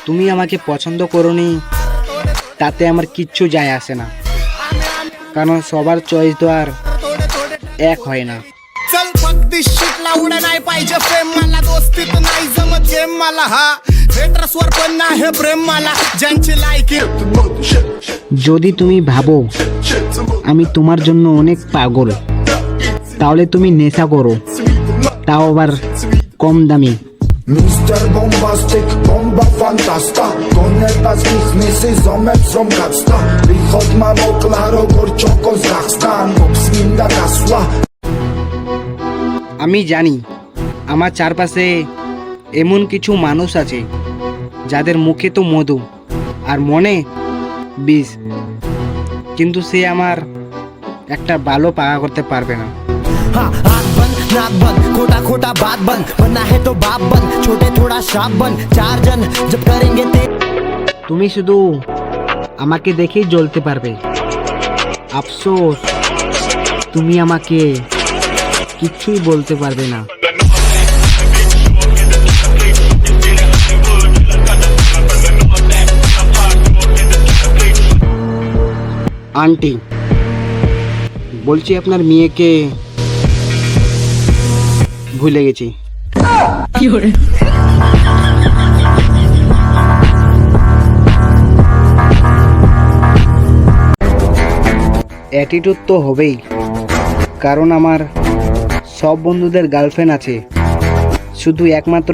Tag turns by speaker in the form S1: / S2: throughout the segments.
S1: তুমি আমাকে পছন্দ করোনি তাতে আমার কিচ্ছু যায় আসে না, কারণ সবার চয়েস তো আর এক হয় না।
S2: चल फक्त शिकला उड्या नाही पाहिजे प्रेम मला दोस्तीत नाही जमत गेम मला हा हेटरसवर पण नाही प्रेम मला ज्यांची लायकी
S1: যদি তুমি ভাবো আমি তোমার জন্য অনেক পাগল, তাহলে তুমি নেশা করো, তাও আবার কম দামি।
S3: Mr. Bombastic, bomba fantasta Konectas ich misy, zomek zomkacta Wychod mam oklaro, gorczo Kazachstan Obsminda kasła
S1: আমি জানি আমার চারপাশে এমন কিছু মানুষ আছে যাদের মুখে তো মধু আর মনে বিষ, কিন্তু সে আমার একটা ভালো পাকা করতে পারবে না।
S2: हाँ हाथ बंद नाक बंद खोटा खोटा बात बंद बनना है तो बाप बंद छोटे थोड़ा शाप बंद चार जन जब करेंगे ते
S1: তুমি শুধু আমাকে দেখেই জ্বলতে পারবে। আফসোস তুমি আমাকে কিচ্ছুই বলতে পারবে না। আন্টি বলছি আপনার মেয়েকে ভুলে গেছি। অ্যাটিটিউড তো হবেই, কারণ আমার সব বন্ধুদের গার্লফ্রেন্ড আছে, শুধু একমাত্র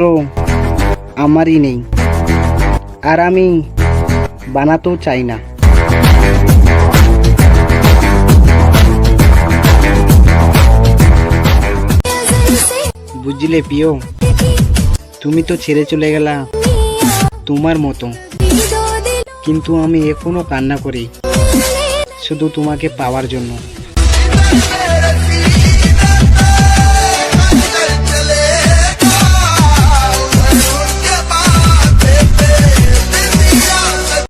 S1: আমারই নেই, আর আমি বানাতেও চাই না। বুঝলে প্রিয়, তুমি তো ছেড়ে চলে গেলা তোমার মতো, কিন্তু আমি এখনো কান্না করি শুধু তোমাকে পাওয়ার জন্য।